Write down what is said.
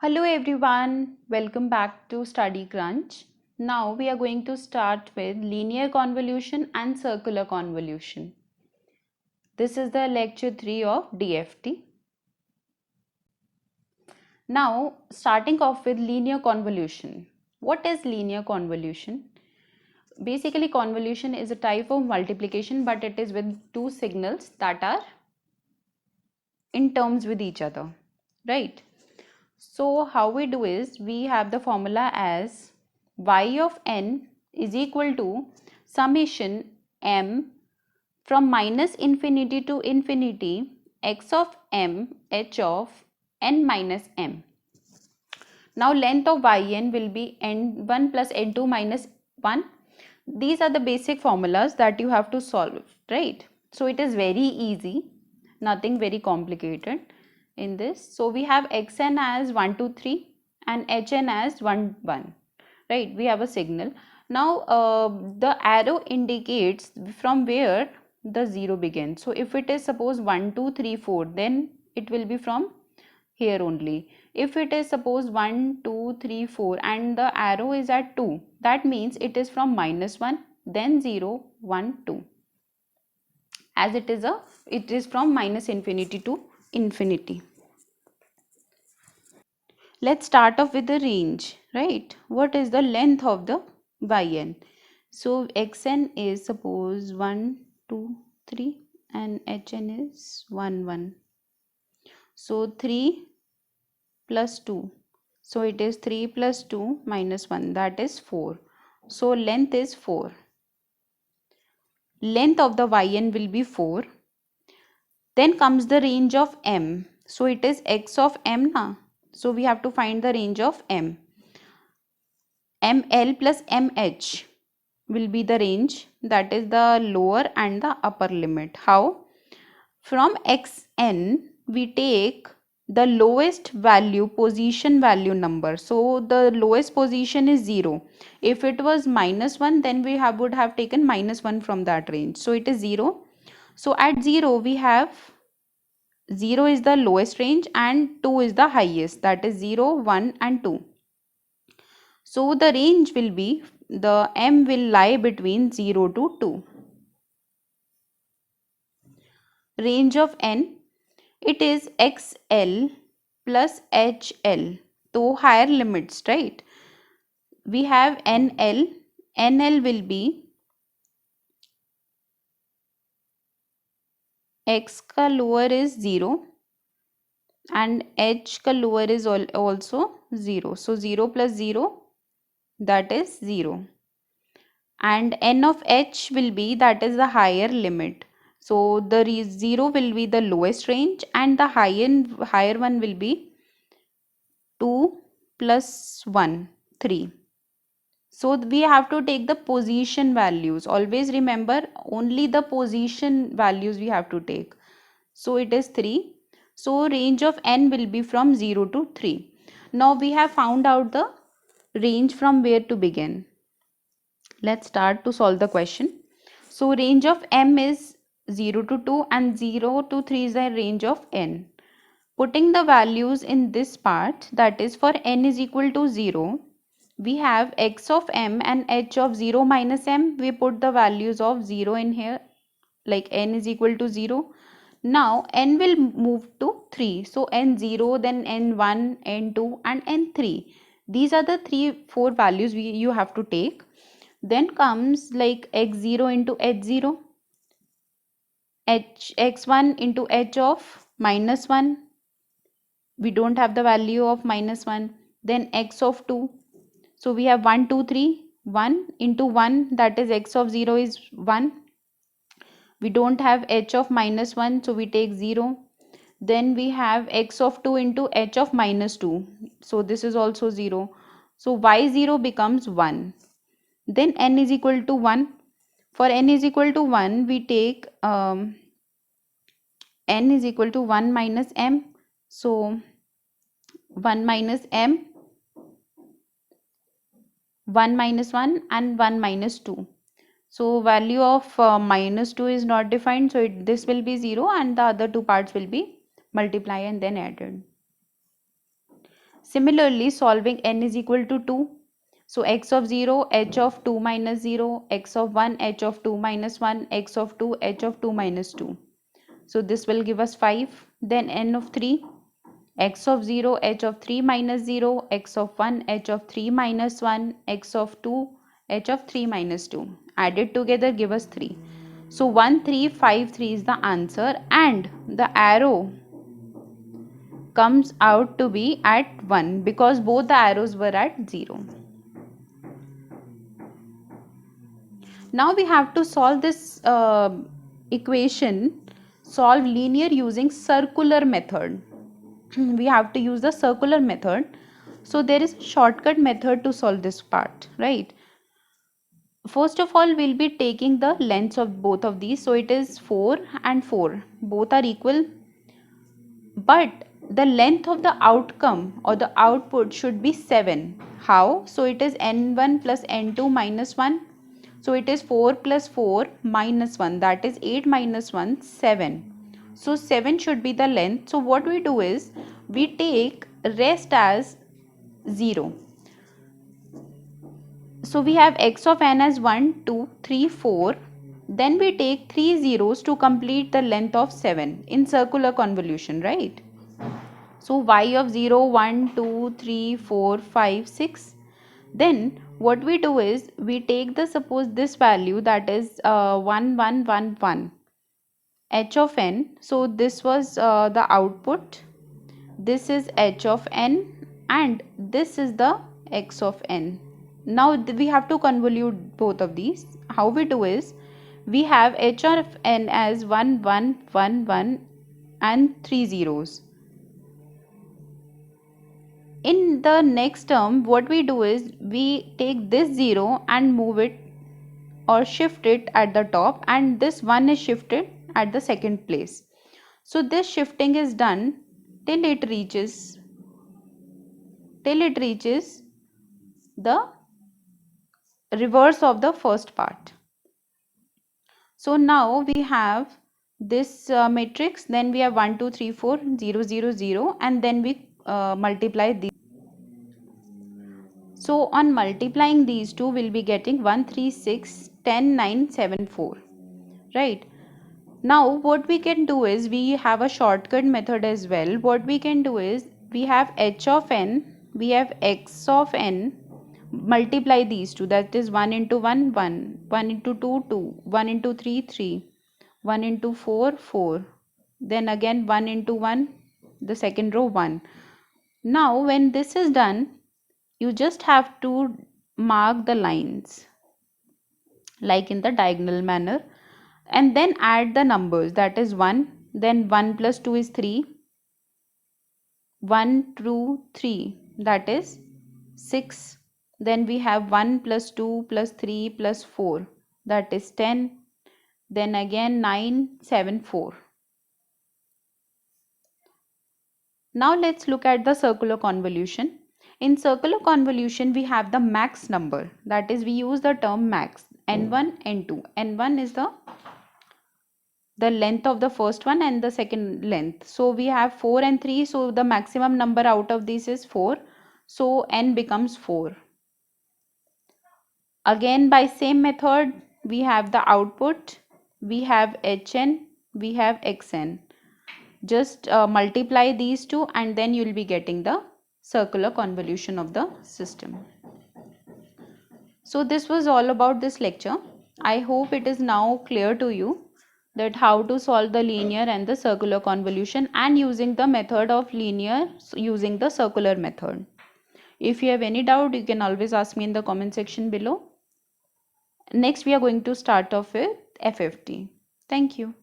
Hello everyone, welcome back to Study Crunch. Now we are going to start with linear convolution and circular convolution. This is the lecture 3 of DFT. Now starting off with linear convolution. What is linear convolution? Basically convolution is a type of multiplication, but it is with two signals that are in terms with each other, right? So how we do is we have the formula as y of n is equal to summation m from minus infinity to infinity x of m h of n minus m. Now length of yn will be n1 plus n2 minus 1. These are the basic formulas that you have to solve, right? So it is very easy, nothing very complicated in this. So we have xn as 1 2 3 and hn as 1 1, right? We have a signal. Now the arrow indicates from where the 0 begins. So if it is suppose 1 2 3 4, then it will be from here only. If it is suppose 1 2 3 4 and the arrow is at 2, that means it is from minus 1 then 0 1 2, as it is from minus infinity to infinity. Let's start off with the range, right? What is the length of the yn? So xn is suppose 1 2 3 and hn is 1 1. So 3 plus 2. So it is 3 plus 2 minus 1, that is 4. So length is 4. Length of the yn will be 4. Then comes the range of m. So it is x of m now. So we have to find the range of m. ml plus mh will be the range, that is the lower and the upper limit. How? From xn we take the lowest value, position value number. So the lowest position is 0. If it was minus 1, then we would have taken minus 1 from that range. So it is 0. So at 0 we have 0 is the lowest range and 2 is the highest, that is 0 1 and 2. So the range will be, the m will lie between 0 to 2. Range of n, it is xl plus hl. So higher limits, right? We have nl. nl will be x ka lower is 0 and h ka lower is also 0. So 0 plus 0, that is 0. And n of h will be, that is the higher limit. So the 0 will be the lowest range and the higher one will be 2 plus 1, 3. So we have to take the position values. Always remember, only the position values we have to take. So it is 3. So range of n will be from 0 to 3. Now we have found out the range from where to begin. Let's start to solve the question. So range of m is 0 to 2 and 0 to 3 is the range of n. Putting the values in this part, that is for n is equal to 0, we have x of m and h of 0 minus m. We put the values of 0 in here, like n is equal to 0. Now n will move to 3. So n0, then n1, n2 and n3. These are the 4 values you have to take. Then comes like x0 into h0, x1 into h of minus 1. We don't have the value of minus 1. Then x of 2. So we have 1 2 3, 1 into 1, that is x of 0 is 1. We don't have h of minus 1, so we take 0. Then we have x of 2 into h of minus 2. So this is also 0. So y0 becomes 1. Then n is equal to 1. For n is equal to 1, we take n is equal to 1 minus m. So 1 minus m, 1 minus 1 and 1 minus 2. So value of minus 2 is not defined. So this will be 0 and the other two parts will be multiply and then added. Similarly, solving n is equal to 2. So x of 0, h of 2 minus 0, x of 1, h of 2 minus 1, x of 2, h of 2 minus 2. So this will give us 5. Then n of 3, x of 0, h of 3 minus 0, x of 1, h of 3 minus 1, x of 2, h of 3 minus 2. Added together give us 3. So 1, 3, 5, 3 is the answer, and the arrow comes out to be at 1 because both the arrows were at 0. Now we have to solve this equation, solve linear using circular method. We have to use the circular method. So there is a shortcut method to solve this part, right? First of all, we'll be taking the lengths of both of these. So it is 4 and 4. Both are equal. But the length of the outcome or the output should be 7. How? So it is n1 plus n2 minus 1. So it is 4 plus 4 minus 1, that is 8 minus 1, 7. So 7 should be the length. So what we do is we take rest as 0. So we have x of n as 1, 2, 3, 4. Then we take 3 zeros to complete the length of 7 in circular convolution, right? So y of 0, 1, 2, 3, 4, 5, 6. Then what we do is we take the suppose this value, that is 1, 1, 1, 1, h of n. So this was the output. This is h of n and this is the x of n. Now we have to convolute both of these. How we do is we have h of n as 1, 1, 1, 1 and 3 zeros. In the next term, what we do is we take this 0 and move it or shift it at the top, and this 1 is shifted at the second place. So this shifting is done till it reaches the reverse of the first part. So now we have this matrix, then we have 1, 2, 3, 4, 0, 0, 0, and then we multiply these. So on multiplying these two, we'll be getting 1, 3, 6, 10, 9, 7, 4. Right. Now what we can do is we have a shortcut method as well. What we can do is we have h of n, we have x of n, multiply these two, that is 1 into 1, 1, 1 into 2, 2, 1 into 3, 3, 1 into 4, 4, then again 1 into 1, the second row 1. Now when this is done, you just have to mark the lines like in the diagonal manner and then add the numbers, that is 1, then 1 plus 2 is 3, 1, 2, 3, that is 6, then we have 1 plus 2 plus 3 plus 4, that is 10, then again 9, 7, 4. Now let's look at the circular convolution. In circular convolution, we have the max number, that is we use the term max, n1, n2. n1 is the length of the first one and the second length. So we have 4 and 3, so the maximum number out of this is 4. So n becomes 4. Again by same method, we have the output, we have hn, we have xn. Just multiply these two and then you will be getting the circular convolution of the system. So this was all about this lecture. I hope it is now clear to you that how to solve the linear and the circular convolution and using the method of linear using the circular method. If you have any doubt, you can always ask me in the comment section below. Next we are going to start off with FFT. Thank you.